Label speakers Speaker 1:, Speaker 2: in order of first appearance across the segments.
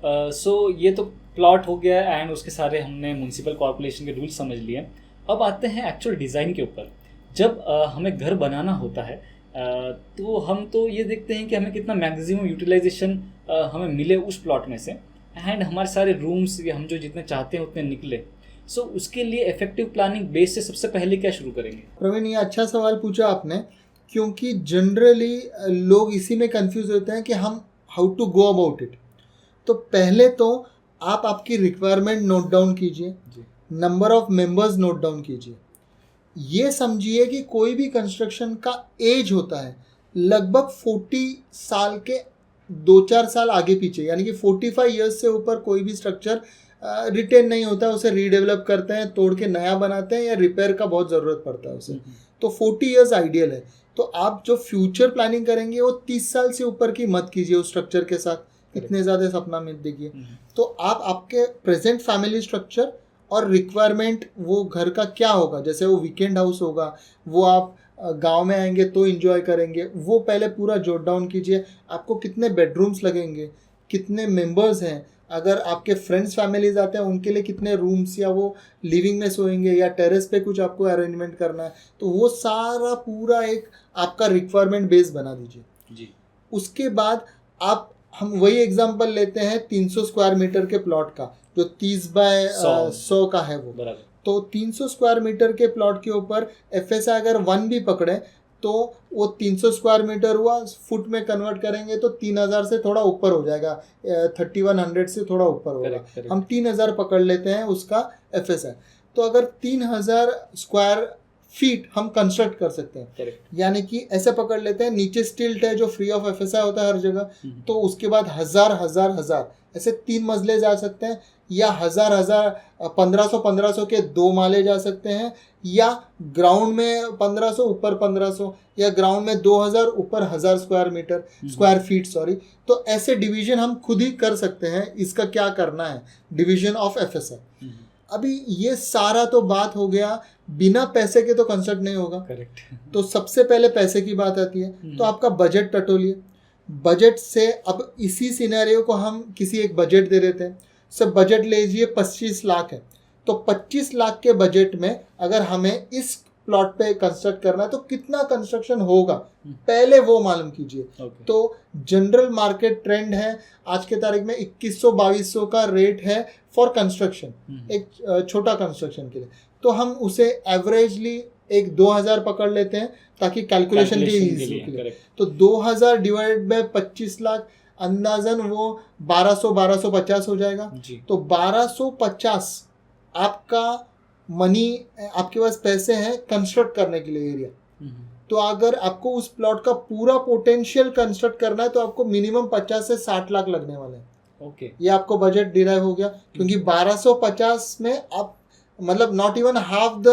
Speaker 1: सो ये तो प्लॉट हो गया एंड उसके सारे हमने म्यूनसिपल कॉर्पोरेशन के रूल समझ लिए। अब आते हैं एक्चुअल डिज़ाइन के ऊपर। जब हमें घर बनाना होता है तो हम तो ये देखते हैं कि हमें कितना मैक्सिमम यूटिलाइजेशन हमें मिले उस प्लॉट में से, एंड हमारे सारे रूम्स या हम जो जितने चाहते हैं उतने निकले। सो उसके लिए इफेक्टिव प्लानिंग बेस से सबसे पहले क्या शुरू करेंगे?
Speaker 2: प्रवीण, ये अच्छा सवाल पूछा आपने, क्योंकि जनरली लोग इसी में कंफ्यूज होते हैं कि हम how to go about it. तो पहले तो आप आपकी रिक्वायरमेंट नोट डाउन कीजिए, number of members note down कीजिए। ये समझिए कि कोई भी कंस्ट्रक्शन का एज होता है लगभग 40 साल के 2-4 साल आगे पीछे, यानी कि 45 ईयर्स से ऊपर कोई भी स्ट्रक्चर रिटेन नहीं होता है। उसे रीडेवलप करते हैं, तोड़ के नया बनाते हैं, या रिपेयर का बहुत ज़रूरत पड़ता है उसे। तो 40 ईयर्स आइडियल है। तो आप जो फ्यूचर प्लानिंग करेंगे वो 30 साल से ऊपर की मत कीजिए उस स्ट्रक्चर के साथ, इतने ज़्यादा सपना मत देखिए। तो आप आपके प्रेजेंट फैमिली स्ट्रक्चर और रिक्वायरमेंट, वो घर का क्या होगा, जैसे वो वीकेंड हाउस होगा, वो आप गांव में आएंगे तो एंजॉय करेंगे, वो पहले पूरा जॉट डाउन कीजिए। आपको कितने बेडरूम्स लगेंगे, कितने मेंबर्स हैं, अगर आपके फ्रेंड्स फैमिलीज आते हैं उनके लिए कितने रूम्स, या वो लिविंग में सोएंगे या टेरेस पे कुछ आपको अरेंजमेंट करना है, तो वो सारा पूरा एक आपका रिक्वायरमेंट बेस बना दीजिए
Speaker 1: जी।
Speaker 2: उसके बाद हम वही एग्जांपल लेते हैं 300 स्क्वायर मीटर के प्लॉट का, जो 30 बाय 100 का है वो।
Speaker 1: बराबर।
Speaker 2: तो 300 स्क्वायर मीटर के प्लॉट के ऊपर FSI अगर 1 भी पकड़े तो वो 300 स्क्वायर मीटर हुआ, फुट में कन्वर्ट करेंगे तो 3000 से थोड़ा ऊपर हो जाएगा, 3100 से थोड़ा ऊपर होगा। हम 3000 पकड़ लेते हैं उसका FSI। तो अगर 3000 स्क्वायर फीट हम कंस्ट्रक्ट कर सकते हैं, यानी कि ऐसे पकड़ लेते हैं, नीचे स्टिल्ट है जो फ्री ऑफ FSI होता है हर जगह, तो उसके बाद 1000 ऐसे 3 मजले जा सकते हैं, या 1500 के 2 माले जा सकते हैं, या ग्राउंड में 1500 ऊपर 1500, या ग्राउंड में 2000 ऊपर 1000 स्क्वायर फीट सॉरी। तो ऐसे डिवीजन हम खुद ही कर सकते हैं। इसका क्या करना है, डिवीजन ऑफ FSI। अभी ये सारा तो बात हो गया, बिना पैसे के तो कंस्ट्रक्ट नहीं होगा।
Speaker 1: करेक्ट।
Speaker 2: तो सबसे पहले पैसे की बात आती है, तो आपका बजट टटोलिए। बजट से अब इसी सिनेरियो को हम किसी एक बजट दे देते हैं। सब बजट लीजिए 25 लाख है, तो 25 लाख के बजट में अगर हमें इस प्लॉट पे कंस्ट्रक्ट करना है तो कितना कंस्ट्रक्शन होगा, पहले वो मालूम कीजिए। तो जनरल मार्केट ट्रेंड है आज के तारीख में 2100-2200 का रेट है फॉर कंस्ट्रक्शन, एक छोटा कंस्ट्रक्शन के लिए। तो हम उसे एवरेजली एक 2000 पकड़ लेते हैं ताकि कैलकुलेशन भी इजी हो। तो 2000 डिवाइड बाय 25 लाख, अंदाजन वो 1250 हो जाएगा। तो 1250 आपका मनी, आपके पास पैसे हैं कंस्ट्रक्ट करने के लिए एरिया। तो अगर आपको उस प्लॉट का पूरा पोटेंशियल कंस्ट्रक्ट करना है तो आपको मिनिमम 50 से 60 लाख लगने वाले हैं। ये आपको बजट डिराइव हो गया, क्योंकि 1250 में आप मतलब not even half the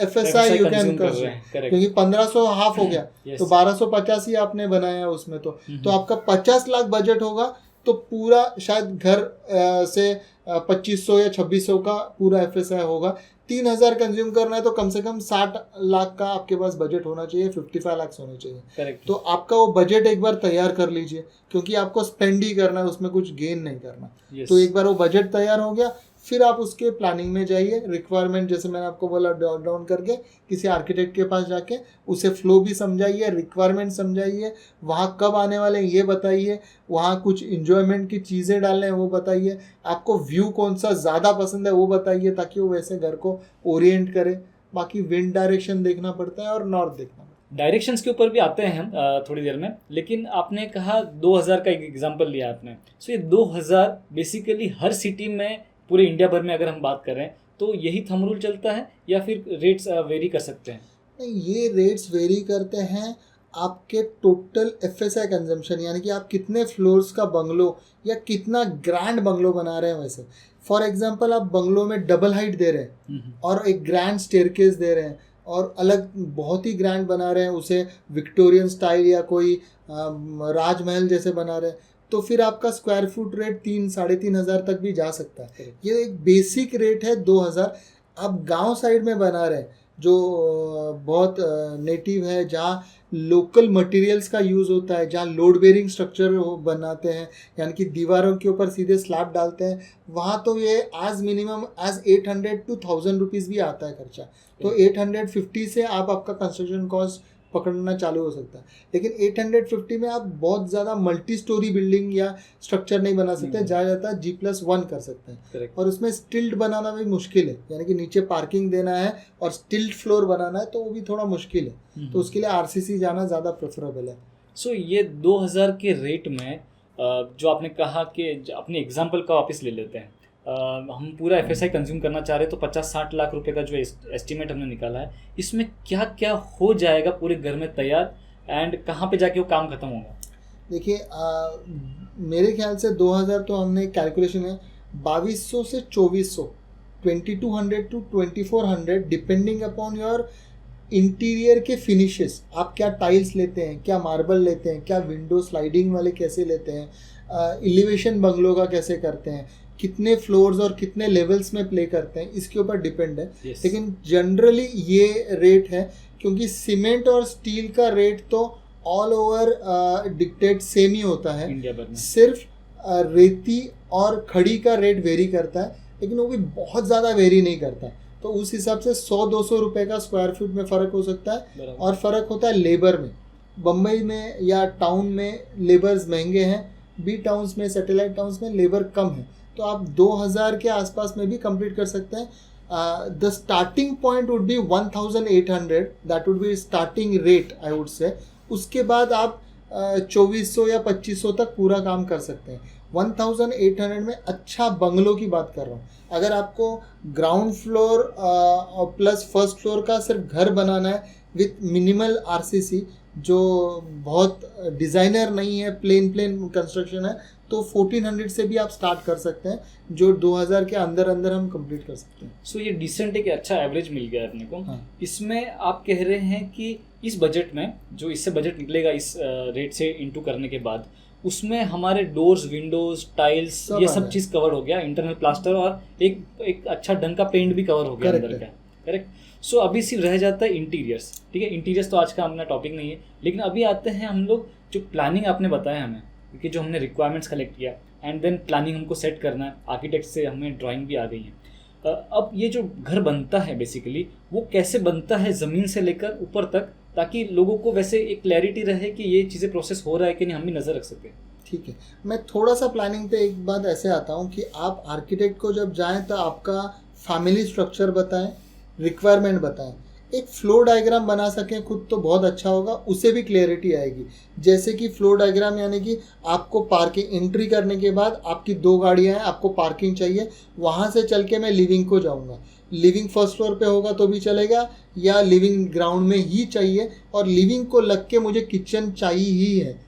Speaker 2: FSI you can construct, क्योंकि 1500 हाफ हो गया। तो 1250 ही आपने बनाया उसमें। तो आपका 50 लाख बजट होगा, तो पूरा शायद घर से 2500 या 2600 का पूरा FSI होगा। 3000 कंज्यूम करना है तो कम से कम 60 लाख का आपके पास बजट होना चाहिए, 55 लाख होने चाहिए।
Speaker 1: करेक्ट।
Speaker 2: तो आपका वो बजट एक बार तैयार कर लीजिए, क्योंकि आपको स्पेंड ही करना है, उसमें कुछ गेन नहीं करना। तो एक बार वो बजट तैयार हो गया, फिर आप उसके प्लानिंग में जाइए। रिक्वायरमेंट जैसे मैंने आपको बोला, डॉट डाउन करके किसी आर्किटेक्ट के पास जाके उसे फ्लो भी समझाइए, रिक्वायरमेंट समझाइए, वहाँ कब आने वाले हैं ये बताइए, वहाँ कुछ इंजॉयमेंट की चीज़ें डालने हैं वो बताइए, आपको व्यू कौन सा ज़्यादा पसंद है वो बताइए, ताकि वो वैसे घर को ओरिएंट करे। बाकी विंड डायरेक्शन देखना पड़ता है और नॉर्थ देखना पड़ता है।
Speaker 1: डायरेक्शंस के ऊपर भी आते हैं हम थोड़ी देर में, लेकिन आपने कहा 2000 का एक एग्जांपल लिया आपने। सो ये 2000 बेसिकली हर सिटी में, पूरे इंडिया भर में अगर हम बात कर रहे हैं तो यही थंब रूल चलता है, या फिर रेट्स वेरी कर सकते हैं?
Speaker 2: नहीं, ये रेट्स वेरी करते हैं आपके टोटल FSI कंजम्पशन, यानी कि आप कितने फ्लोर्स का बंगलो या कितना ग्रैंड बंगलो बना रहे हैं। वैसे फॉर एग्जांपल आप बंगलो में डबल हाइट दे रहे हैं और एक ग्रैंड स्टेयरकेस दे रहे हैं और अलग बहुत ही ग्रैंड बना रहे हैं, उसे विक्टोरियन स्टाइल या कोई राजमहल जैसे बना रहे हैं, तो फिर आपका स्क्वायर फुट रेट 3-3,500 तक भी जा सकता है। ये एक बेसिक रेट है 2000। आप गांव साइड में बना रहे हैं जो बहुत नेटिव है, जहाँ लोकल मटेरियल्स का यूज़ होता है, जहाँ लोड बेरिंग स्ट्रक्चर बनाते हैं, यानी कि दीवारों के ऊपर सीधे स्लैब डालते हैं, वहाँ तो ये as minimum as 800 to 1000 rupees भी आता है खर्चा। तो 850 से आप आपका कंस्ट्रक्शन कॉस्ट पकड़ना चालू हो सकता है। लेकिन 850 में आप बहुत ज़्यादा मल्टी स्टोरी बिल्डिंग या स्ट्रक्चर नहीं बना सकते, ज़्यादा जाता G+1 कर सकते हैं।
Speaker 1: Correct.
Speaker 2: और उसमें स्टिल्ट बनाना भी मुश्किल है, यानी कि नीचे पार्किंग देना है और स्टिल्ट फ्लोर बनाना है, तो वो भी थोड़ा मुश्किल है। तो उसके लिए RCC जाना ज़्यादा प्रेफरेबल है।
Speaker 1: सो ये 2000 के रेट में जो आपने कहा कि अपने एग्जाम्पल का वापस ले लेते हैं, हम पूरा FSI कंज्यूम करना चाह रहे हैं तो 50-60 लाख रुपए का जो एस्टिमेट हमने निकाला है, इसमें क्या क्या हो जाएगा पूरे घर में तैयार, एंड कहाँ पे जाके वो काम खत्म होगा?
Speaker 2: देखिए, मेरे ख्याल से 2000 तो हमने कैलकुलेशन है 2200 से 2400, 2200 to 2400 depending upon your interior के फिनिशेस। आप क्या टाइल्स लेते हैं, क्या मार्बल लेते हैं, क्या विंडो स्लाइडिंग वाले कैसे लेते हैं, एलिवेशन बंगलों का कैसे करते हैं, कितने फ्लोर्स और कितने लेवल्स में प्ले करते हैं, इसके ऊपर डिपेंड है।
Speaker 1: Yes.
Speaker 2: लेकिन जनरली ये रेट है, क्योंकि सीमेंट और स्टील का रेट तो ऑल ओवर डिक्टेट सेम ही होता है।
Speaker 1: इंडिया भर में
Speaker 2: सिर्फ रेती और खड़ी का रेट वेरी करता है, लेकिन वो भी बहुत ज़्यादा वेरी नहीं करता। तो उस हिसाब से 100-200 रुपये का स्क्वायर फीट में फ़र्क हो सकता है। और फ़र्क होता है लेबर में। बम्बई में या टाउन में लेबर्स महंगे हैं, बी टाउन्स में, सैटेलाइट टाउन्स में लेबर कम है, तो आप 2000 के आसपास में भी कंप्लीट कर सकते हैं। The starting point would be 1800, that would be starting rate I would say. उसके बाद आप 2400 या 2500 तक पूरा काम कर सकते हैं। 1800 में अच्छा बंगलो की बात कर रहा हूँ। अगर आपको ग्राउंड फ्लोर और प्लस फर्स्ट फ्लोर का सिर्फ घर बनाना है विथ मिनिमल RCC, जो बहुत डिज़ाइनर नहीं है, प्लेन कंस्ट्रक्शन है, तो 1400 से भी आप स्टार्ट कर सकते हैं, जो 2000 के अंदर हम कंप्लीट कर सकते हैं।
Speaker 1: सो ये डिसेंट एक अच्छा एवरेज मिल गया अपने को।
Speaker 2: हाँ।
Speaker 1: इसमें आप कह रहे हैं कि इस बजट में जो इससे बजट निकलेगा इस रेट से इंटू करने के बाद, उसमें हमारे डोर्स, विंडोज, टाइल्स, ये सब चीज़ कवर हो गया, इंटरनल प्लास्टर और एक अच्छा ढंग का पेंट भी कवर हो गया अंदर का। करेक्ट। सो अभी सिर्फ रह जाता है इंटीरियर्स। ठीक है, इंटीरियर्स तो आज का अपना टॉपिक नहीं है, लेकिन अभी आते हैं हम लोग जो प्लानिंग आपने बताया हमें, क्योंकि जो हमने रिक्वायरमेंट्स कलेक्ट किया एंड देन प्लानिंग हमको सेट करना है, आर्किटेक्ट से हमें ड्राइंग भी आ गई है। अब ये जो घर बनता है बेसिकली वो कैसे बनता है ज़मीन से लेकर ऊपर तक, ताकि लोगों को वैसे एक क्लैरिटी रहे कि ये चीज़ें प्रोसेस हो रहा है कि नहीं, हम भी नज़र रख सकें।
Speaker 2: ठीक है, मैं थोड़ा सा प्लानिंग पे एक बात ऐसे आता हूँ कि आप आर्किटेक्ट को जब जाएं तो आपका फैमिली स्ट्रक्चर बताएं, रिक्वायरमेंट बताएं, एक फ्लो डायग्राम बना सकें खुद तो बहुत अच्छा होगा, उससे भी क्लियरिटी आएगी। जैसे कि फ्लो डायग्राम यानी कि आपको पार्किंग एंट्री करने के बाद आपकी 2 गाड़ियां हैं, आपको पार्किंग चाहिए, वहां से चल के मैं लिविंग को जाऊंगा, लिविंग फर्स्ट फ्लोर पे होगा तो भी चलेगा, या लिविंग ग्राउंड में ही चाहिए, और लिविंग को लग के मुझे किचन चाहिए ही है,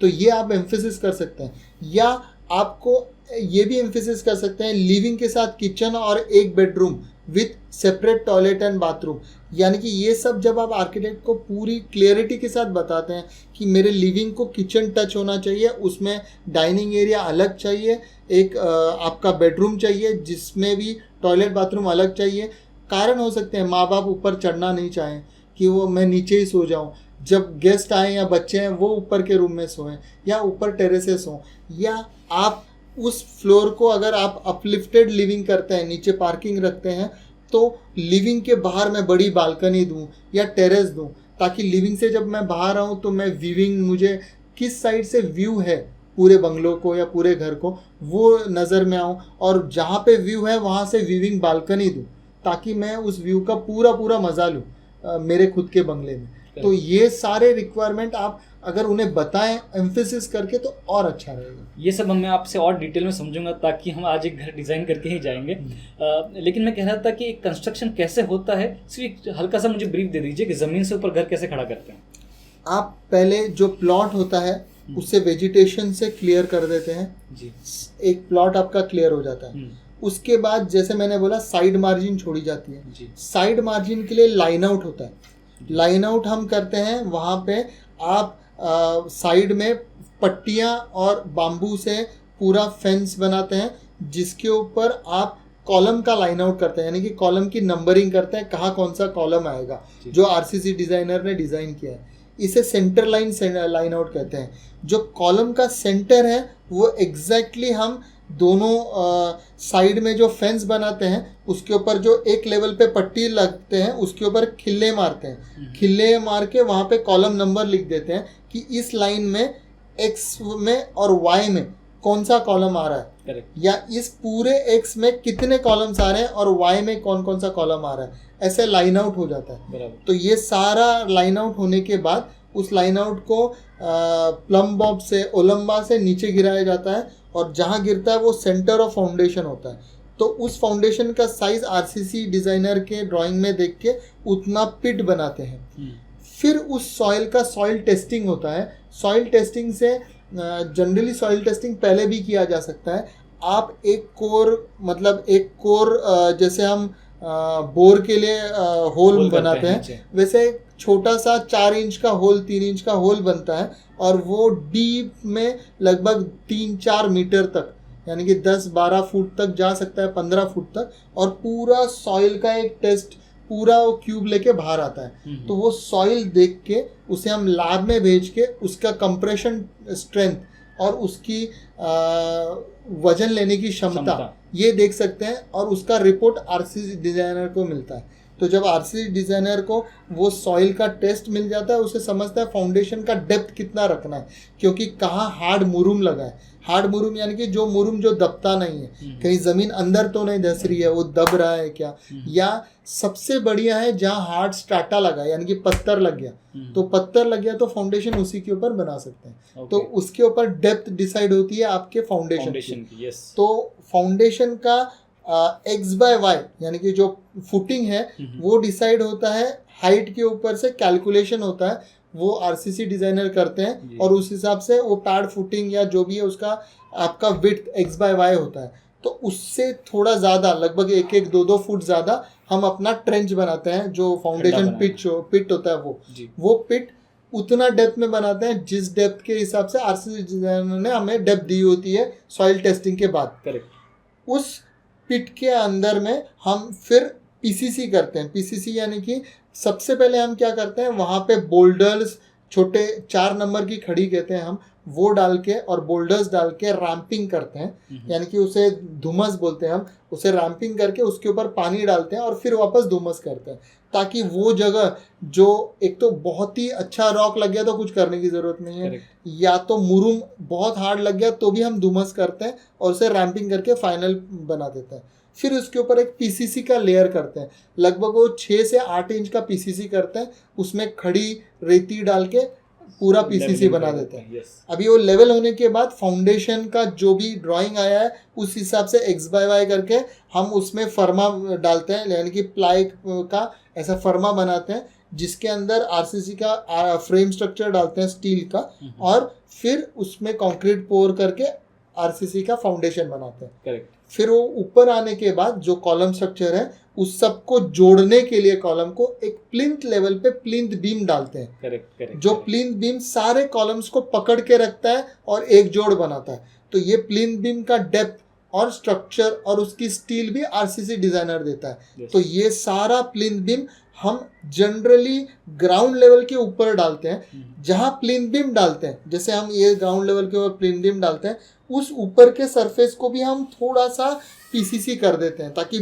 Speaker 2: तो ये आप एम्फेसिस कर सकते हैं। या आपको ये भी एम्फेसिस कर सकते हैं लिविंग के साथ किचन और एक bedroom with separate toilet and bathroom. यानी कि ये सब जब आप आर्किटेक्ट को पूरी क्लियरिटी के साथ बताते हैं कि मेरे लिविंग को किचन टच होना चाहिए, उसमें डाइनिंग एरिया अलग चाहिए, एक आपका बेडरूम चाहिए जिसमें भी टॉयलेट बाथरूम अलग चाहिए। कारण हो सकते हैं माँ बाप ऊपर चढ़ना नहीं चाहें कि वो मैं नीचे ही सो जाऊं, जब गेस्ट आए या बच्चे हैं वो ऊपर के रूम में सोएं या ऊपर टेरेसेस हों, या आप उस फ्लोर को अगर आप अपलिफ्टेड लिविंग करते हैं, नीचे पार्किंग रखते हैं, तो लिविंग के बाहर मैं बड़ी बालकनी दूं या टेरेस दूं, ताकि लिविंग से जब मैं बाहर आऊं तो मैं व्यूइंग, मुझे किस साइड से व्यू है पूरे बंगलो को या पूरे घर को, वो नज़र में आऊं, और जहाँ पे व्यू है वहाँ से व्यूइंग बालकनी दूं, ताकि मैं उस व्यू का पूरा मज़ा लूँ मेरे खुद के बंगले में। तो ये सारे रिक्वायरमेंट आप अगर उन्हें बताएं एम्फेसिस करके तो और अच्छा रहेगा।
Speaker 1: ये सब मैं आपसे और डिटेल में समझूंगा, ताकि हम आज एक घर डिज़ाइन करके ही जाएंगे। लेकिन मैं कह रहा था कि एक कंस्ट्रक्शन कैसे होता है, सिर्फ हल्का सा मुझे ब्रीफ दे दीजिए कि ज़मीन से ऊपर घर कैसे खड़ा करते हैं।
Speaker 2: आप पहले जो प्लॉट होता है उससे वेजिटेशन से क्लियर कर देते हैं जी, एक प्लॉट आपका क्लियर हो जाता है। उसके बाद जैसे मैंने बोला साइड मार्जिन छोड़ी जाती है जी। साइड मार्जिन के लिए लाइन आउट होता है, लाइन आउट हम करते हैं, वहाँ पे आप साइड में पट्टियाँ और बाम्बू से पूरा फेंस बनाते हैं, जिसके ऊपर आप कॉलम का लाइन आउट करते हैं, यानी कि कॉलम की नंबरिंग करते हैं, कहाँ कौन सा कॉलम आएगा जो आरसीसी डिजाइनर ने डिजाइन किया है। इसे सेंटर लाइन आउट कहते हैं। जो कॉलम का सेंटर है वो एग्जैक्टली हम दोनों साइड में जो फेंस बनाते हैं उसके ऊपर जो एक लेवल पे पट्टी लगते हैं उसके ऊपर खिल्ले मारते हैं, खिल्ले मार के वहाँ पे कॉलम नंबर लिख देते हैं कि इस लाइन में एक्स में और वाई में कौन सा कॉलम आ रहा है।
Speaker 1: Correct.
Speaker 2: या इस पूरे एक्स में कितने कॉलम्स आ रहे हैं और वाई में कौन कौन सा कॉलम आ रहा है, ऐसे लाइन आउट हो जाता है।
Speaker 1: बराबर।
Speaker 2: तो ये सारा लाइन आउट होने के बाद उस लाइन आउट को प्लम बॉब से ओलंबा से नीचे गिराया जाता है और जहाँ गिरता है वो सेंटर ऑफ फाउंडेशन होता है। तो उस फाउंडेशन का साइज आरसीसी डिजाइनर के ड्राइंग में देख के उतना पिट बनाते हैं। फिर उस सॉइल का सॉइल टेस्टिंग होता है। सॉइल टेस्टिंग से जनरली सॉइल टेस्टिंग पहले भी किया जा सकता है। आप एक कोर जैसे हम बोर के लिए होल बनाते हैं वैसे छोटा सा 4 इंच का होल 3 इंच का होल बनता है और वो डीप में लगभग 3-4 मीटर तक यानी कि 10-12 फुट तक जा सकता है, 15 फुट तक, और पूरा सॉइल का एक टेस्ट पूरा वो क्यूब लेके बाहर आता है। तो वो सॉइल देख के उसे हम लैब में भेज के उसका कंप्रेशन स्ट्रेंथ और उसकी वजन लेने की क्षमता ये देख सकते हैं और उसका रिपोर्ट आरसीसी डिजाइनर को मिलता है। तो जब आरसीसी डिजाइनर को वो सॉइल का टेस्ट मिल जाता है उसे समझता है फाउंडेशन का डेप्थ कितना रखना है, क्योंकि कहाँ हार्ड मुरुम लगा है। हार्ड मुरुम यानी कि जो मुरुम जो दबता नहीं है, कहीं जमीन अंदर तो नहीं धस रही है, वो दब रहा है क्या, या सबसे बढ़िया है जहाँ हार्ड स्ट्राटा लगा यानी कि पत्थर लग गया, तो पत्थर लग गया तो फाउंडेशन उसी के ऊपर बना सकते हैं। तो उसके ऊपर डेप्थ डिसाइड होती है आपके फाउंडेशन की। तो फाउंडेशन का एक्स बाय वाई यानी कि जो फुटिंग है वो डिसाइड होता है हाइट के ऊपर से, कैलकुलेशन होता है वो आरसीसी डिजाइनर करते हैं और उस हिसाब से वो पैड फुटिंग या जो भी है उसका आपका विड्थ एक्स बाय वाई होता है। तो उससे थोड़ा ज़्यादा लगभग 1-2 फुट ज़्यादा हम अपना ट्रेंच बनाते हैं, जो फाउंडेशन पिट होता है वो पिट उतना डेप्थ में बनाते हैं जिस डेप्थ के हिसाब से आरसीसी डिजाइनर ने हमें डेप्थ दी होती है सॉइल टेस्टिंग के बाद। करेक्ट। उस पिट के अंदर में हम फिर पीसीसी करते हैं। पीसीसी यानी कि सबसे पहले हम क्या करते हैं, वहाँ पे बोल्डर्स छोटे 4 नंबर की खड़ी कहते हैं हम, वो डाल के और बोल्डर्स डाल के रैम्पिंग करते हैं, यानी कि उसे धुमस बोलते हैं हम। उसे रैम्पिंग करके उसके ऊपर पानी डालते हैं और फिर वापस धुमस करते हैं, ताकि वो जगह जो एक तो बहुत ही अच्छा रॉक लग गया तो कुछ करने की ज़रूरत नहीं है, या तो मुरुम बहुत हार्ड लग गया तो भी हम धुमस करते हैं और उसे रैम्पिंग करके फाइनल बना देते हैं। फिर उसके ऊपर एक पीसीसी का लेयर करते हैं, लगभग वो 6 से 8 इंच का पीसीसी करते हैं, उसमें खड़ी रेती डाल के पूरा पीसीसी बना देते हैं। अभी वो लेवल होने के बाद फाउंडेशन का जो भी ड्राइंग आया है उस हिसाब से एक्स बाय वाई करके हम उसमें फर्मा डालते हैं, यानी कि प्लाई का ऐसा फर्मा बनाते हैं जिसके अंदर आरसीसी का फ्रेम स्ट्रक्चर डालते हैं स्टील का, और फिर उसमें कंक्रीट पोर करके आरसीसी का फाउंडेशन बनाते हैं। करेक्ट। फिर वो ऊपर आने के बाद जो कॉलम स्ट्रक्चर है उस सबको जोड़ने के लिए कॉलम को एक प्लिंथ लेवल पे प्लिंथ बीम डालते हैं। करेक्ट। जो प्लिंथ बीम सारे कॉलम्स को पकड़ के रखता है और एक जोड़ बनाता है। तो ये प्लिंथ बीम का डेप्थ और स्ट्रक्चर और उसकी स्टील भी आरसीसी डिजाइनर देता है। तो ये सारा प्लिंथ बीम हम जनरली ग्राउंड लेवल के ऊपर डालते हैं। जहाँ प्लिंथ बीम डालते हैं, जैसे हम ये ग्राउंड लेवल के ऊपर प्लिंथ बीम डालते हैं, उस ऊपर के सरफेस को भी हम थोड़ा सा पीसीसी कर देते हैं ताकि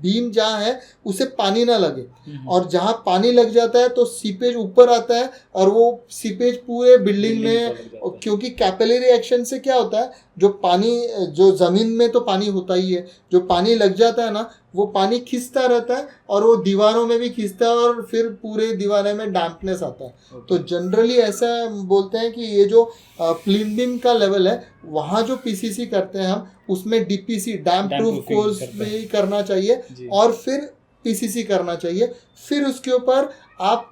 Speaker 2: बीम जहाँ है उसे पानी ना लगे, और जहाँ पानी लग जाता है तो सीपेज ऊपर आता है और वो सीपेज पूरे बिल्डिंग में, क्योंकि कैपिलरी एक्शन से क्या होता है, जो पानी जो ज़मीन में तो पानी होता ही है, जो पानी लग जाता है ना वो पानी खिंचता रहता है और वो दीवारों में भी खिंचता है और फिर पूरे दीवारें में डैम्पनेस आता है। तो जनरली ऐसा बोलते हैं कि ये जो प्लिंथ बीम का लेवल है वहाँ जो पीसीसी करते हैं हम उसमें डीपीसी डैम प्रूफ कोर्स भी करना चाहिए और फिर पीसीसी करना चाहिए। फिर उसके ऊपर आप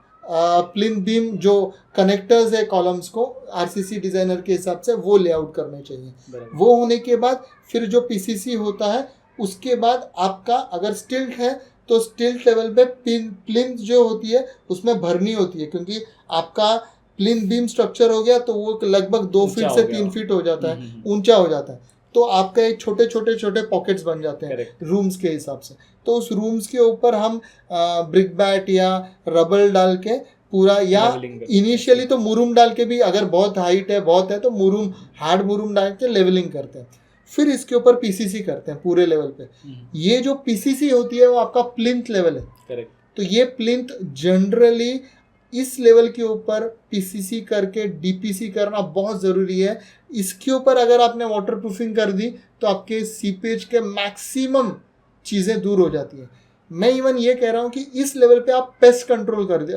Speaker 2: प्लिंथ बीम जो कनेक्टर्स है कॉलम्स को आरसीसी डिजाइनर के हिसाब से वो लेआउट करने चाहिए। वो होने के बाद फिर जो पीसीसी होता है उसके बाद आपका अगर स्टिल्ट है तो स्टिल्ट लेवल पे प्लिंथ जो होती है उसमें भरनी होती है, क्योंकि आपका प्लिंथ बीम स्ट्रक्चर हो गया तो वो लगभग 2 फीट से 3 फीट हो जाता है, ऊंचा हो जाता है। तो आपका एक छोटे छोटे छोटे पॉकेट्स बन जाते हैं रूम्स के हिसाब से। तो उस रूम्स के ऊपर हम ब्रिक बैट या रबल डाल के पूरा, या इनिशियली तो मुरुम डाल के भी, अगर बहुत हाइट है बहुत है तो मुरुम, हार्ड मुरुम डाल के लेवलिंग करते हैं। फिर इसके ऊपर पीसीसी करते हैं पूरे लेवल पे। ये जो पीसीसी होती है वो आपका प्लिंथ लेवल है।
Speaker 1: करेक्ट।
Speaker 2: तो ये प्लिंथ जनरली इस लेवल के ऊपर पीसीसी करके डीपीसी करना बहुत ज़रूरी है। इसके ऊपर अगर आपने वाटर प्रूफिंग कर दी तो आपके सीपेज के मैक्सिमम चीज़ें दूर हो जाती हैं। मैं इवन ये कह रहा हूँ कि इस लेवल पे आप पेस्ट कंट्रोल कर दे,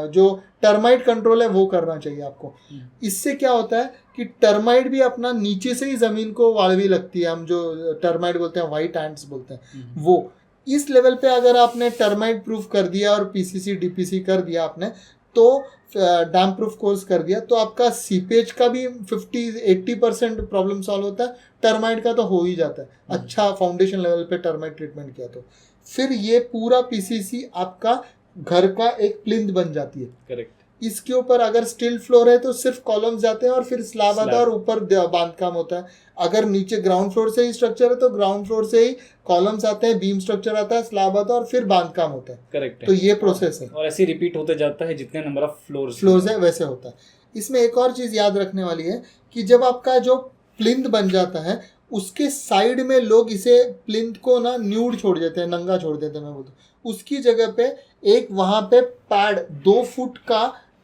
Speaker 2: जो टर्माइट कंट्रोल है वो करना चाहिए आपको। इससे क्या होता है कि टर्माइट भी अपना नीचे से ही ज़मीन को वाड़वी लगती है, हम जो टर्माइट बोलते हैं, वाइट एंट्स बोलते हैं, वो इस लेवल पे अगर आपने टर्माइट प्रूफ कर दिया और पीसीसी डीपीसी कर दिया आपने, तो डैम प्रूफ कोर्स कर दिया, तो आपका सीपेज का भी 50-80% प्रॉब्लम सॉल्व होता है। टर्माइट का तो हो ही जाता है, अच्छा फाउंडेशन लेवल पे टर्माइट ट्रीटमेंट किया तो फिर ये पूरा पीसीसी आपका घर का एक प्लिंथ बन जाती है।
Speaker 1: करेक्ट।
Speaker 2: इसके ऊपर अगर स्टील फ्लोर है तो सिर्फ कॉलम्स जाते हैं और फिर स्लैब आता है और ऊपर बांधकाम होता है। अगर नीचे ग्राउंड फ्लोर से ही स्ट्रक्चर है तो ग्राउंड फ्लोर से ही कॉलम्स आते हैं, बीम स्ट्रक्चर आता है, स्लैब आता है और फिर बांधकाम होता है।
Speaker 1: करेक्ट।
Speaker 2: तो ये प्रोसेस है
Speaker 1: और ऐसे रिपीट होते जाता है, जितने नंबर ऑफ
Speaker 2: फ्लोर्स है वैसे होता है। इसमें एक और चीज़ याद रखने वाली है कि जब आपका जो प्लिंथ बन जाता है उसके साइड में लोग इसे प्लिंथ को ना न्यूड छोड़ देते हैं, नंगा छोड़ देते हैं। मैं बोलता हूँ उसकी जगह पे एक वहाँ पे पैड 2 फुट का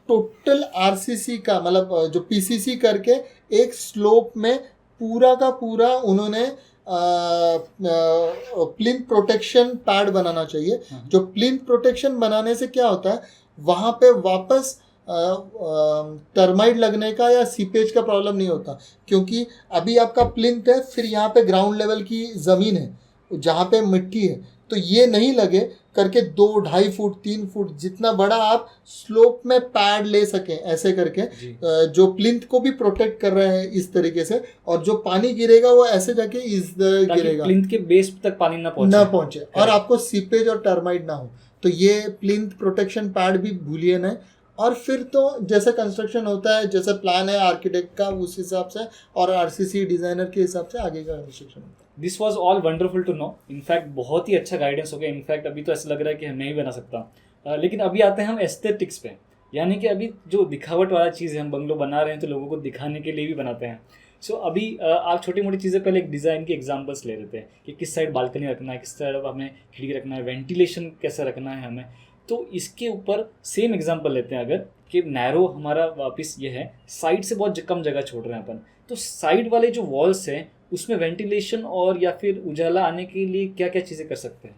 Speaker 2: टोटल आरसीसी का, मतलब जो पीसीसी करके एक स्लोप में पूरा का पूरा उन्होंने प्लिंथ प्रोटेक्शन पैड बनाना चाहिए। जो प्लिंथ प्रोटेक्शन बनाने से क्या होता है, वहाँ पे वापस टर्माइट लगने का या सीपेज का प्रॉब्लम नहीं होता, क्योंकि अभी आपका प्लिंथ है, फिर यहाँ पे ग्राउंड लेवल की ज़मीन है जहाँ पे मिट्टी है, तो ये नहीं लगे करके 2-2.5 फुट 3 फुट जितना बड़ा आप स्लोप में पैड ले सकें, ऐसे करके जो प्लिंथ को भी प्रोटेक्ट कर रहे हैं इस तरीके से, और जो पानी गिरेगा वो ऐसे जाके इस गिरेगा,
Speaker 1: प्लिंथ के बेस तक पानी ना पहुंचे
Speaker 2: और आपको सीपेज और टर्माइट ना हो। तो ये प्लिंथ प्रोटेक्शन पैड भी भूलिए ना। और फिर तो जैसे कंस्ट्रक्शन होता है, जैसे प्लान है आर्किटेक्ट का, उस हिसाब से और आरसीसी डिज़ाइनर के हिसाब से आगे का कंस्ट्रक्शन होता है।
Speaker 1: This was all wonderful to know. In fact बहुत ही अच्छा गाइडेंस हो गया। इनफैक्ट अभी तो ऐसा लग रहा है कि मैं ही बना सकता। लेकिन अभी आते हैं हम एस्थेटिक्स पे, यानी कि अभी जो दिखावट वाला चीज़ है, हम बंगलो बना रहे हैं तो लोगों को दिखाने के लिए भी बनाते हैं। सो अभी आप छोटी मोटी चीज़ें पहले एक डिज़ाइन की एग्जांपल्स ले लेते हैं कि किस साइड बालकनी रखना है, किस साइड हमें खिड़की रखना है, वेंटिलेशन कैसे रखना है हमें। तो इसके ऊपर सेम एग्जांपल लेते हैं अगर, कि नैरो हमारा वापस ये है, साइड से बहुत कम जगह छोड़ रहे हैं अपन, तो साइड वाले जो वॉल्स हैं उसमें वेंटिलेशन और या फिर उजाला आने के लिए क्या क्या चीज़ें कर सकते हैं?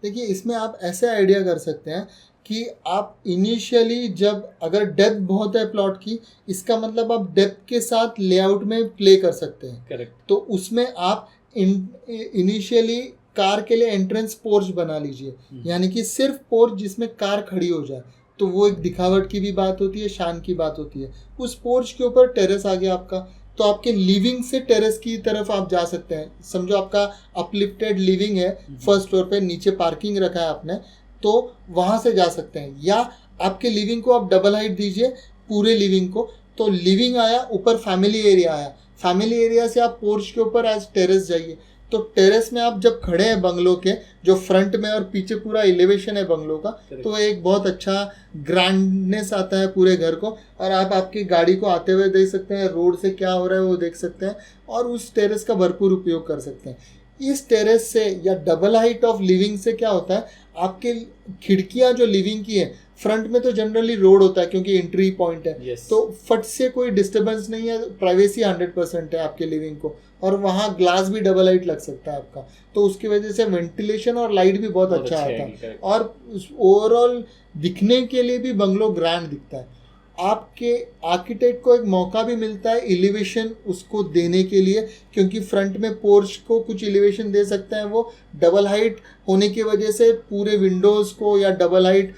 Speaker 2: देखिए, इसमें आप ऐसे आइडिया कर सकते हैं कि आप इनिशियली जब अगर डेप्थ बहुत है प्लॉट की, इसका मतलब आप डेप्थ के साथ लेआउट में प्ले कर सकते हैं।
Speaker 1: करेक्ट।
Speaker 2: तो उसमें आप इनिशियली कार के लिए एंट्रेंस पोर्च बना लीजिए, यानी कि सिर्फ पोर्च जिसमें कार खड़ी हो जाए, तो वो एक दिखावट की भी बात होती है, शान की बात होती है। उस पोर्च के ऊपर टेरेस आ गया आपका, तो आपके लिविंग से टेरेस की तरफ आप जा सकते हैं। समझो आपका अपलिफ्टेड लिविंग है, फर्स्ट फ्लोर पे, नीचे पार्किंग रखा है आपने, तो वहाँ से जा सकते हैं। या आपके लिविंग को आप डबल हाइट दीजिए पूरे लिविंग को, तो लिविंग आया, ऊपर फैमिली एरिया आया, फैमिली एरिया से आप पोर्च के ऊपर एज टेरेस जाइए। तो टेरेस में आप जब खड़े हैं बंगलो के, जो फ्रंट में और पीछे पूरा एलिवेशन है बंगलो का, तो एक बहुत अच्छा ग्रैंडनेस आता है पूरे घर को, और आप आपकी गाड़ी को आते हुए देख सकते हैं, रोड से क्या हो रहा है वो देख सकते हैं, और उस टेरेस का भरपूर उपयोग कर सकते हैं। इस टेरेस से या डबल हाइट ऑफ लिविंग से क्या होता है, आपके खिड़कियाँ जो लिविंग की है, फ्रंट में तो जनरली रोड होता है क्योंकि एंट्री पॉइंट है, तो फट से कोई डिस्टर्बेंस नहीं है, प्राइवेसी 100% है आपके लिविंग को, और वहाँ ग्लास भी डबल हाइट लग सकता है आपका, तो उसकी वजह से वेंटिलेशन और लाइट भी बहुत अच्छा आता है, और ओवरऑल दिखने के लिए भी बंगलो ग्रैंड दिखता है। आपके आर्किटेक्ट को एक मौका भी मिलता है एलिवेशन उसको देने के लिए, क्योंकि फ्रंट में पोर्च को कुछ एलिवेशन दे सकते हैं वो, डबल हाइट होने की वजह से पूरे विंडोज़ को, या डबल हाइट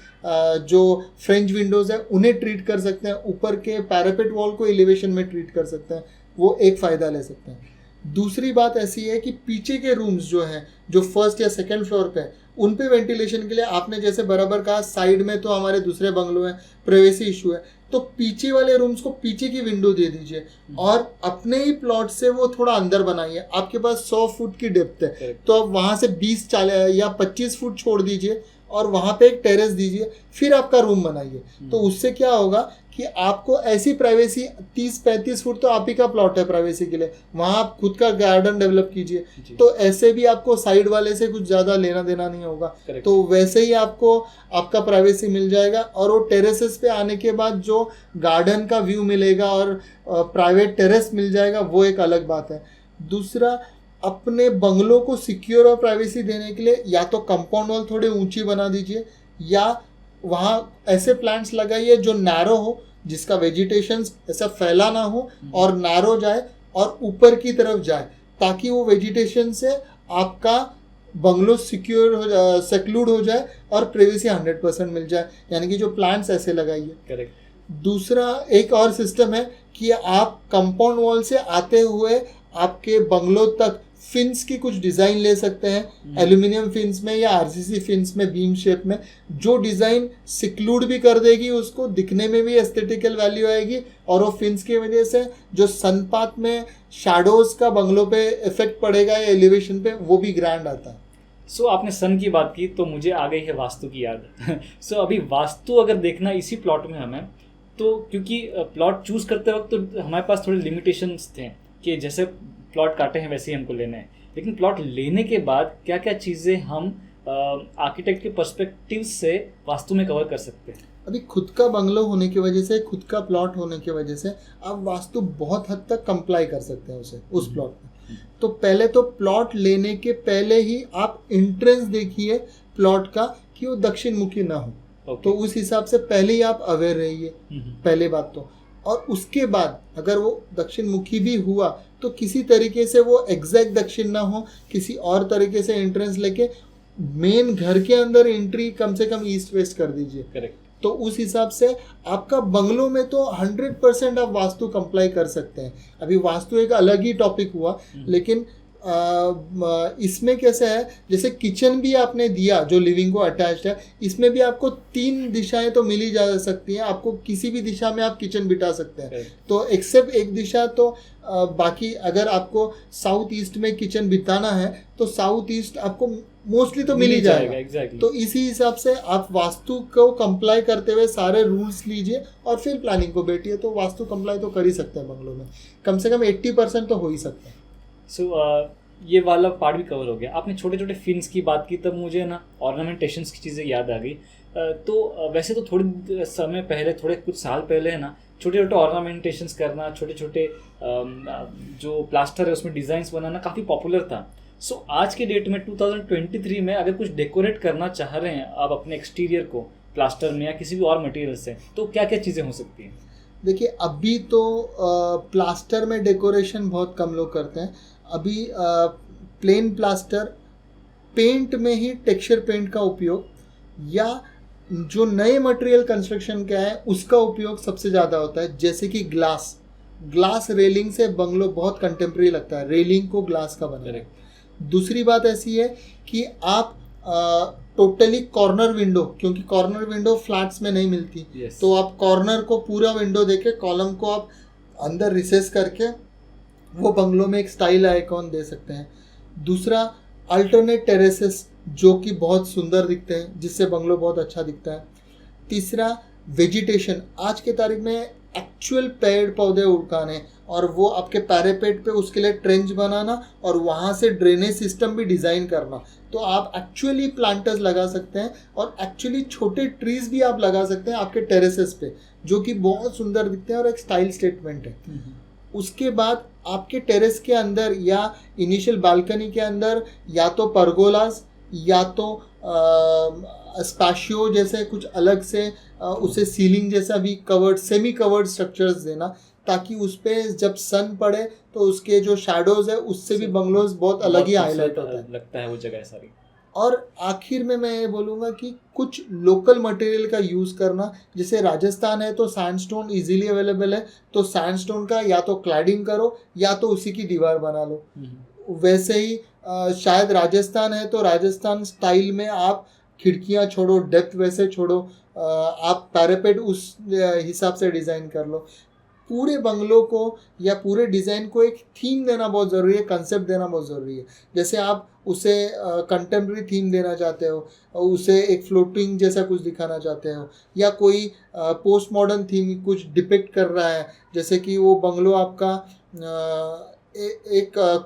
Speaker 2: जो फ्रेंच विंडोज़ है उन्हें ट्रीट कर सकते हैं, ऊपर के पैरापेट वॉल को एलिवेशन में ट्रीट कर सकते हैं, वो एक फ़ायदा ले सकते हैं। दूसरी बात ऐसी है कि पीछे के रूम्स जो हैं, जो फर्स्ट या सेकंड फ्लोर पे है, उन पे वेंटिलेशन के लिए आपने जैसे बराबर कहा, साइड में तो हमारे दूसरे बंगलो हैं, प्राइवेसी इशू है, तो पीछे वाले रूम्स को पीछे की विंडो दे दीजिए और अपने ही प्लॉट से वो थोड़ा अंदर बनाइए। आपके पास 100 फुट की डेप्थ है तो आप वहाँ से 20 या 25 फुट छोड़ दीजिए और वहाँ पे एक टेरेस दीजिए, फिर आपका रूम बनाइए। तो उससे क्या होगा कि आपको ऐसी प्राइवेसी 30-35 फुट तो आप ही का प्लॉट है प्राइवेसी के लिए, वहाँ आप खुद का गार्डन डेवलप कीजिए। तो ऐसे भी आपको साइड वाले से कुछ ज़्यादा लेना देना नहीं होगा। तो वैसे ही आपको आपका प्राइवेसी मिल जाएगा और वो टेरेसेस पे आने के बाद जो गार्डन का व्यू मिलेगा और प्राइवेट टेरेस मिल जाएगा, वो एक अलग बात है। दूसरा, अपने बंगलों को सिक्योर और प्राइवेसी देने के लिए या तो कंपाउंड वॉल थोड़ी ऊंची बना दीजिए या वहाँ ऐसे प्लांट्स लगाइए जो नैरो हो, जिसका वेजिटेशन ऐसा फैला ना हो और नैरो जाए और ऊपर की तरफ जाए, ताकि वो वेजिटेशन से आपका बंगलो सिक्योर हो जाए, सेक्लूड हो जाए और प्राइवेसी 100% मिल जाए। यानी कि जो प्लांट्स ऐसे लगाइए।
Speaker 1: करेक्ट।
Speaker 2: दूसरा एक और सिस्टम है कि आप कंपाउंड वॉल से आते हुए आपके बंगलों तक फिन्स की कुछ डिज़ाइन ले सकते हैं, एल्यूमिनियम फिन्स में या आरसीसी फिन्स में बीम शेप में, जो डिज़ाइन सिक्लूड भी कर देगी, उसको दिखने में भी एस्थेटिकल वैल्यू आएगी और वो फिन्स की वजह से जो सनपात में शैडोज़ का बंगलों पे इफेक्ट पड़ेगा या एलिवेशन पे, वो भी ग्रैंड आता है।
Speaker 1: सो आपने सन की बात की तो मुझे आ गई है वास्तु की याद। सो अभी वास्तु अगर देखना इसी प्लॉट में हमें, तो क्योंकि प्लॉट चूज़ करते वक्त तो हमारे पास थोड़े लिमिटेशंस थे कि जैसे प्लॉट काटे हैं वैसे ही हमको लेना है, लेकिन प्लॉट लेने के बाद क्या क्या चीज़ें हम आर्किटेक्ट के पर्सपेक्टिव से वास्तु में कवर कर सकते हैं।
Speaker 2: अभी खुद का बंगलो होने की वजह से, खुद का प्लॉट होने की वजह से आप वास्तु बहुत हद तक कंप्लाई कर सकते हैं उस प्लॉट में। तो पहले तो प्लॉट लेने के पहले ही आप एंट्रेंस देखिए प्लॉट का कि वो दक्षिण मुखी ना हो। तो उस हिसाब से पहले ही आप अवेयर रहिए, पहले बात तो। और उसके बाद अगर वो दक्षिण मुखी भी हुआ तो किसी तरीके से वो एग्जैक्ट दक्षिण ना हो, किसी और तरीके से एंट्रेंस लेके मेन घर के अंदर एंट्री कम से कम ईस्ट वेस्ट कर दीजिए।
Speaker 1: करेक्ट।
Speaker 2: तो उस हिसाब से आपका बंगलों में तो 100% आप वास्तु कंप्लाई कर सकते हैं। अभी वास्तु एक अलग ही टॉपिक हुआ, लेकिन इसमें कैसे है, जैसे किचन भी आपने दिया जो लिविंग को अटैच्ड है, इसमें भी आपको 3 दिशाएं तो मिली जा सकती हैं। आपको किसी भी दिशा में आप किचन बिठा सकते हैं। तो एक्सेप्ट एक दिशा, तो बाकी अगर आपको साउथ ईस्ट में किचन बिताना है तो साउथ ईस्ट आपको मोस्टली तो मिल ही जाएगा।
Speaker 1: exactly.
Speaker 2: तो इसी हिसाब से आप वास्तु को कंप्लाई करते हुए सारे रूल्स लीजिए और फिर प्लानिंग को बैठिए, तो वास्तु कंप्लाई तो कर ही सकते हैं बंगलों में, कम से कम 80% तो हो ही सकता है।
Speaker 1: सो ये वाला पार्ट भी कवर हो गया। आपने छोटे छोटे फिन्स की बात की तब मुझे ना ऑर्नामेंटेशंस की चीज़ें याद आ गई। तो वैसे तो थोड़ी समय पहले, थोड़े कुछ साल पहले है ना, छोटे छोटे ऑर्नामेंटेशंस करना, छोटे छोटे जो प्लास्टर है उसमें डिज़ाइंस बनाना काफ़ी पॉपुलर था। सो आज के डेट में 2023 में अगर कुछ डेकोरेट करना चाह रहे हैं आप अपने एक्सटीरियर को प्लास्टर में या किसी भी और मटेरियल से, तो क्या क्या चीज़ें हो सकती हैं?
Speaker 2: देखिए, अभी तो प्लास्टर में डेकोरेशन बहुत कम लोग करते हैं। अभी प्लेन प्लास्टर, पेंट में ही टेक्सचर पेंट का उपयोग या जो नए मटेरियल कंस्ट्रक्शन का है उसका उपयोग सबसे ज़्यादा होता है। जैसे कि ग्लास रेलिंग से बंगलो बहुत कंटेम्प्रेरी लगता है, रेलिंग को ग्लास का बना है। दूसरी बात ऐसी है कि आप टोटली कॉर्नर विंडो, क्योंकि कॉर्नर विंडो फ्लैट्स में नहीं मिलती, तो आप कॉर्नर को पूरा विंडो देके कॉलम को आप अंदर रिसेस करके वो बंगलों में एक स्टाइल आइकॉन दे सकते हैं। दूसरा, अल्टरनेट टेरेसेस जो कि बहुत सुंदर दिखते हैं, जिससे बंगलो बहुत अच्छा दिखता है। तीसरा, वेजिटेशन। आज के तारीख में एक्चुअल पेड़ पौधे उगाने और वो आपके पैरापेट पे उसके लिए ट्रेंच बनाना और वहाँ से ड्रेनेज सिस्टम भी डिज़ाइन करना। तो आप एक्चुअली प्लांटर्स लगा सकते हैं और एक्चुअली छोटे ट्रीज भी आप लगा सकते हैं आपके टेरेसेस पे, जो कि बहुत सुंदर दिखते हैं और एक स्टाइल स्टेटमेंट है। उसके बाद आपके टेरेस के अंदर या इनिशियल बालकनी के अंदर या तो परगोलास या तो स्पैशियो जैसे कुछ अलग से उसे सीलिंग जैसा भी कवर्ड, सेमी कवर्ड स्ट्रक्चर्स देना, ताकि उस पर जब सन पड़े तो उसके जो शैडोज है उससे भी बंगलोज बहुत अलग ही हाईलाइट होता है,
Speaker 1: लगता है वो जगह सारी।
Speaker 2: और आखिर में मैं ये बोलूँगा कि कुछ लोकल मटेरियल का यूज़ करना। जैसे राजस्थान है तो सैंडस्टोन इजीली अवेलेबल है, तो सैंडस्टोन का या तो क्लैडिंग करो या तो उसी की दीवार बना लो। वैसे ही शायद राजस्थान है तो राजस्थान स्टाइल में आप खिड़कियाँ छोड़ो, डेप्थ वैसे छोड़ो आप पैरापेट उस हिसाब से डिज़ाइन कर लो। पूरे बंगलों को या पूरे डिज़ाइन को एक थीम देना बहुत ज़रूरी है, कंसेप्ट देना बहुत ज़रूरी है। जैसे आप उसे कंटेम्प्रेरी थीम देना चाहते हो, उसे एक फ्लोटिंग जैसा कुछ दिखाना चाहते हो, या कोई पोस्ट मॉडर्न थीम कुछ डिपिक्ट कर रहा है, जैसे कि वो बंगलो आपका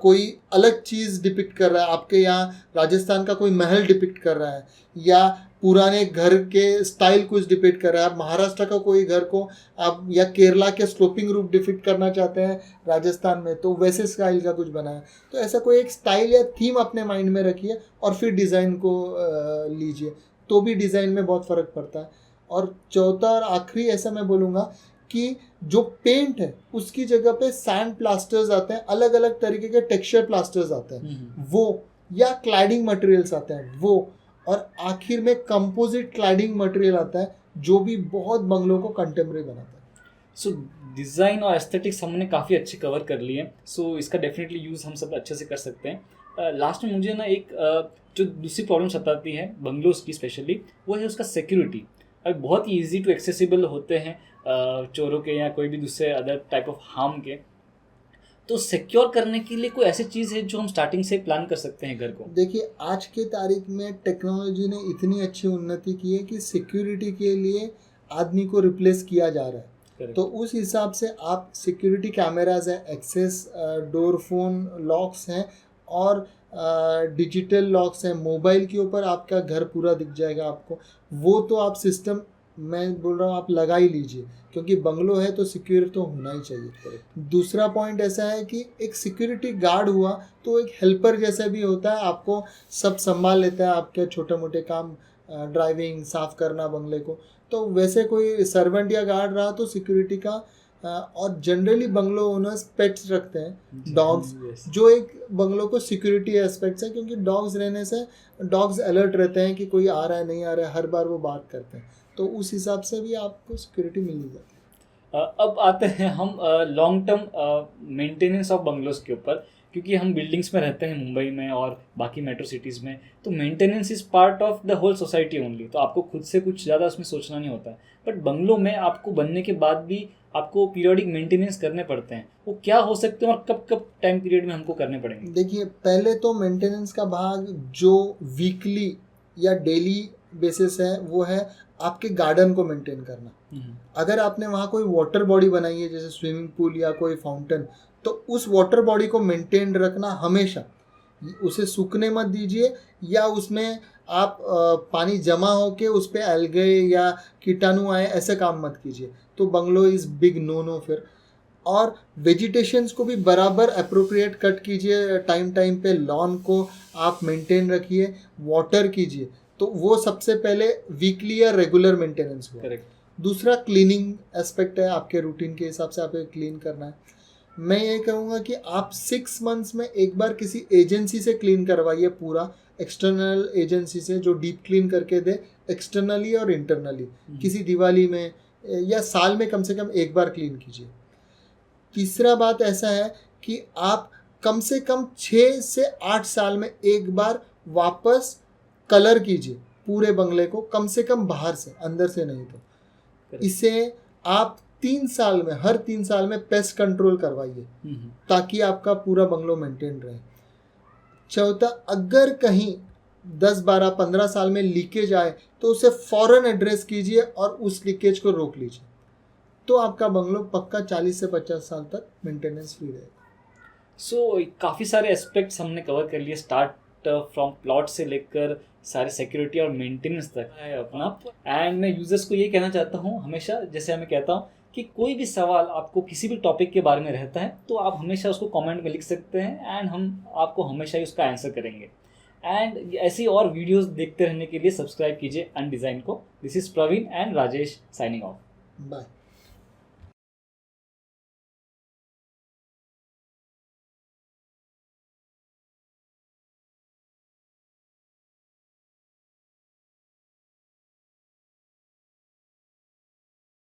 Speaker 2: कोई अलग चीज़ डिपिक्ट कर रहा है, आपके यहाँ राजस्थान का कोई महल डिपिक्ट कर रहा है, या पुराने घर के स्टाइल कुछ डिपिक्ट कर रहा है, आप महाराष्ट्र का कोई घर को आप या केरला के स्लोपिंग रूफ डिपिक्ट करना चाहते हैं राजस्थान में, तो वैसे स्टाइल का कुछ बनाया। तो ऐसा कोई एक स्टाइल या थीम अपने माइंड में रखिए और फिर डिज़ाइन को लीजिए, तो भी डिज़ाइन में बहुत फ़र्क पड़ता है। और चौथा और आखिरी ऐसा मैं बोलूँगा कि जो पेंट है उसकी जगह पे सैंड प्लास्टर्स आते हैं, अलग अलग तरीके के टेक्सचर प्लास्टर्स आते हैं वो, या क्लैडिंग मटेरियल्स आते हैं वो, और आखिर में कंपोजिट क्लैडिंग मटेरियल आता है जो भी बहुत बंगलों को कंटेम्प्रेरी बनाता है।
Speaker 1: सो डिज़ाइन और एस्थेटिक्स हमने काफ़ी अच्छे कवर कर लिए, सो इसका डेफिनेटली यूज़ हम सब अच्छे से कर सकते हैं। लास्ट में मुझे ना एक जो दूसरी प्रॉब्लम सताती है बंगलोज की स्पेशली, वो है उसका सिक्योरिटी। अब बहुत ही ईजी टू एक्सेसिबल होते हैं चोरों के या कोई भी दूसरे अदर टाइप ऑफ हार्म के, तो सिक्योर करने के लिए कोई ऐसी चीज़ है जो हम स्टार्टिंग से प्लान कर सकते हैं घर को?
Speaker 2: देखिए, आज के तारीख में टेक्नोलॉजी ने इतनी अच्छी उन्नति की है कि सिक्योरिटी के लिए आदमी को रिप्लेस किया जा रहा है।
Speaker 1: Correct.
Speaker 2: तो उस हिसाब से आप सिक्योरिटी कैमराज हैं, एक्सेस डोर फोन लॉक्स हैं, और डिजिटल लॉक्स हैं, मोबाइल के ऊपर आपका घर पूरा दिख जाएगा आपको। वो तो आप सिस्टम, मैं बोल रहा हूँ, आप लगा ही लीजिए, क्योंकि बंगलो है तो सिक्योर तो होना ही चाहिए। दूसरा पॉइंट ऐसा है कि एक सिक्योरिटी गार्ड हुआ तो एक हेल्पर जैसा भी होता है, आपको सब संभाल लेता है, आपके छोटे मोटे काम, ड्राइविंग, साफ़ करना बंगले को। तो वैसे कोई सर्वेंट या गार्ड रहा तो सिक्योरिटी का। और जनरली बंगलो ओनर्स पेट्स रखते हैं, डॉग्स, जो एक बंगलो को सिक्योरिटी एस्पेक्ट्स है, क्योंकि डॉग्स रहने से डॉग्स अलर्ट रहते हैं कि कोई आ रहा है नहीं आ रहा है, हर बार वो बात करते हैं, तो उस हिसाब से भी आपको सिक्योरिटी मिल जाती है।
Speaker 1: अब आते हैं हम long term maintenance of bungalows के ऊपर, क्योंकि हम बिल्डिंग्स में रहते हैं मुंबई में और बाकी मेट्रो सिटीज़ में, तो maintenance is part of the whole society only, तो आपको खुद से कुछ ज़्यादा उसमें सोचना नहीं होता है। बट बंगलों में आपको बनने के बाद भी आपको पीरियोडिक मेंटेनेंस करने पड़ते हैं, वो क्या हो सकते हैं और कब कब टाइम पीरियड में हमको करने पड़ेंगे?
Speaker 2: देखिए, पहले तो मेंटेनेंस का भाग जो वीकली या डेली बेसिस है वो है आपके गार्डन को मेंटेन करना। अगर आपने वहाँ कोई वाटर बॉडी बनाई है, जैसे स्विमिंग पूल या कोई फाउंटेन, तो उस वाटर बॉडी को मेंटेन रखना हमेशा, उसे सूखने मत दीजिए, या उसमें आप पानी जमा होके उस पर एल्गे या कीटाणु आए, ऐसे काम मत कीजिए, तो बंगलो इज़ बिग नो फिर। और वेजिटेशंस को भी बराबर अप्रोप्रिएट कट कीजिए, टाइम टाइम पे लॉन को आप मेंटेन रखिए, वाटर कीजिए, तो वो सबसे पहले वीकली या रेगुलर मेंटेनेंस हुआ।
Speaker 1: करेक्ट।
Speaker 2: दूसरा क्लीनिंग एस्पेक्ट है, आपके रूटीन के हिसाब से आपको क्लीन करना है। मैं ये कहूँगा कि आप 6 मंथ्स में एक बार किसी एजेंसी से क्लीन करवाइए, पूरा एक्सटर्नल एजेंसी से, जो डीप क्लीन करके दे, एक्सटर्नली और इंटरनली, किसी दिवाली में या साल में कम से कम एक बार क्लीन कीजिए। तीसरा बात ऐसा है कि आप कम से कम 6 से 8 साल में एक बार वापस कलर कीजिए पूरे बंगले को, कम से कम बाहर से, अंदर से नहीं। तो इसे आप 3 साल में, हर 3 साल में पेस्ट कंट्रोल करवाइए, ताकि आपका पूरा बंगलो मेंटेन रहे। चौथा, अगर कहीं 10, 12, 15 साल में लीकेज आए तो उसे फ़ौरन एड्रेस कीजिए और उस लीकेज को रोक लीजिए, तो आपका बंगलो पक्का 40 से 50 साल तक मेंटेनेंस फ्री रहेगा।
Speaker 1: सो काफ़ी सारे एस्पेक्ट्स हमने कवर कर लिए, स्टार्ट फ्रॉम प्लॉट से लेकर सारे सिक्योरिटी और मेंटेनेंस तक है अपना। एंड मैं यूजर्स को ये कहना चाहता हूँ, हमेशा जैसे मैं कहता हूँ कि कोई भी सवाल आपको किसी भी टॉपिक के बारे में रहता है तो आप हमेशा उसको कमेंट में लिख सकते हैं, एंड हम आपको हमेशा ही उसका आंसर करेंगे। एंड ऐसी और वीडियोस देखते रहने के लिए सब्सक्राइब कीजिए अनडिज़ाइन को। This is Praveen and Rajesh signing off.
Speaker 2: Bye.